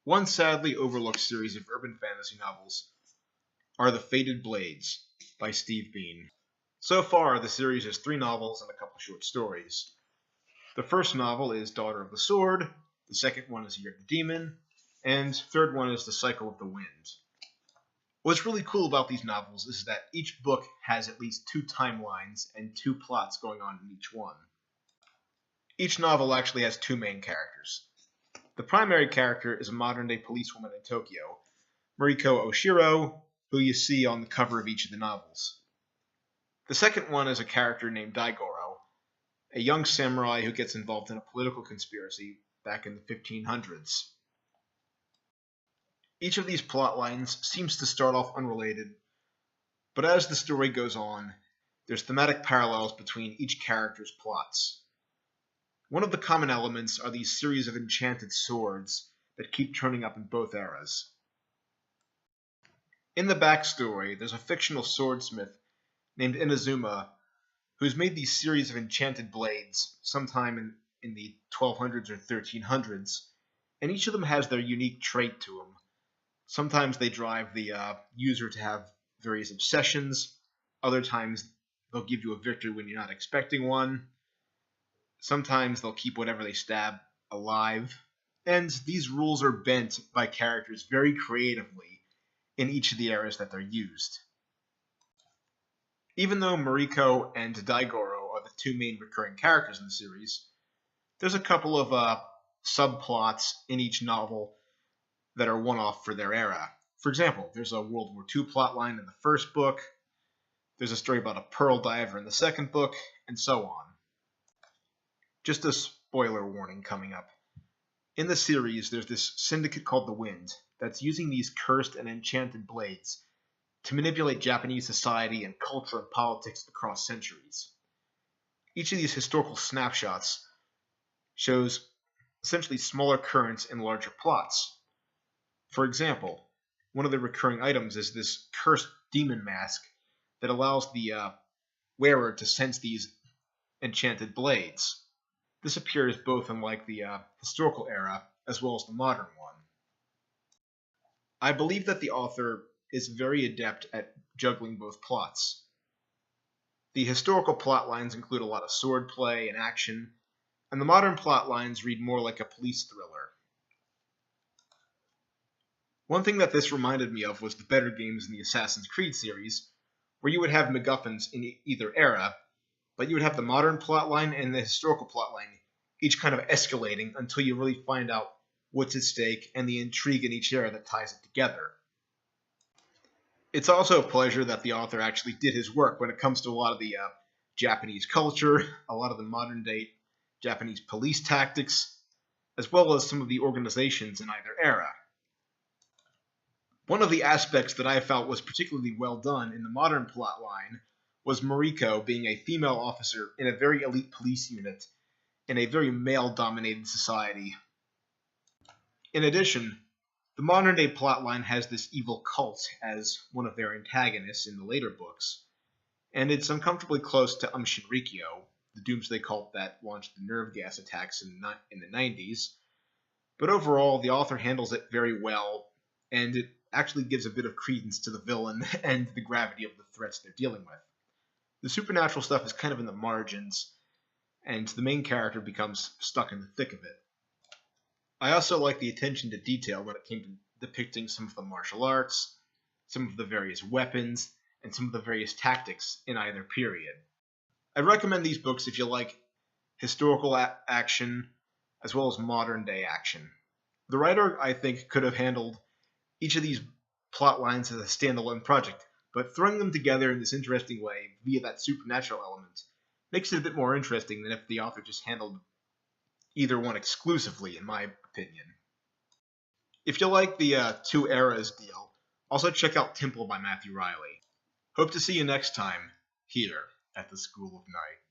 One sadly overlooked series of urban fantasy novels are The Fated Blades by Steve Bean. So far, the series has 3 novels and a couple short stories. The first novel is Daughter of the Sword, the second one is Year of the Demon, and third one is The Cycle of the Wind. What's really cool about these novels is that each book has at least 2 timelines and 2 plots going on in each one. Each novel actually has 2 main characters. The primary character is a modern-day policewoman in Tokyo, Mariko Oshiro, who you see on the cover of each of the novels. The second one is a character named Daigoro, a young samurai who gets involved in a political conspiracy back in the 1500s. Each of these plot lines seems to start off unrelated, but as the story goes on, there's thematic parallels between each character's plots. One of the common elements are these series of enchanted swords that keep turning up in both eras. In the backstory, there's a fictional swordsmith named Inazuma who's made these series of enchanted blades sometime in the 1200s or 1300s, and each of them has their unique trait to them. Sometimes they drive the user to have various obsessions, other times they'll give you a victory when you're not expecting one. Sometimes they'll keep whatever they stab alive, and these rules are bent by characters very creatively in each of the eras that they're used. Even though Mariko and Daigoro are the 2 main recurring characters in the series, there's a couple of subplots in each novel that are one-off for their era. For example, there's a World War II plotline in the first book, there's a story about a pearl diver in the second book, and so on. Just a spoiler warning coming up. In the series, there's this syndicate called the Wind that's using these cursed and enchanted blades to manipulate Japanese society and culture and politics across centuries. Each of these historical snapshots shows essentially smaller currents in larger plots. For example, one of the recurring items is this cursed demon mask that allows the wearer to sense these enchanted blades. This appears both in the historical era as well as the modern one. I believe that the author is very adept at juggling both plots. The historical plot lines include a lot of swordplay and action, and the modern plot lines read more like a police thriller. One thing that this reminded me of was the better games in the Assassin's Creed series, where you would have MacGuffins in either era, but you would have the modern plotline and the historical plotline, each kind of escalating until you really find out what's at stake and the intrigue in each era that ties it together. It's also a pleasure that the author actually did his work when it comes to a lot of the Japanese culture, a lot of the modern-day Japanese police tactics, as well as some of the organizations in either era. One of the aspects that I felt was particularly well done in the modern plotline was Mariko being a female officer in a very elite police unit in a very male-dominated society. In addition, the modern-day plotline has this evil cult as one of their antagonists in the later books, and it's uncomfortably close to Shinrikyo, the doomsday cult that launched the nerve gas attacks in the 90s. But overall, the author handles it very well, and it actually gives a bit of credence to the villain and the gravity of the threats they're dealing with. The supernatural stuff is kind of in the margins, and the main character becomes stuck in the thick of it. I also like the attention to detail when it came to depicting some of the martial arts, some of the various weapons, and some of the various tactics in either period. I recommend these books if you like historical action as well as modern-day action. The writer, I think, could have handled each of these plot lines as a standalone project, but throwing them together in this interesting way via that supernatural element makes it a bit more interesting than if the author just handled either one exclusively, in my opinion. If you like the 2 eras deal, also check out Temple by Matthew Riley. Hope to see you next time here at the School of Night.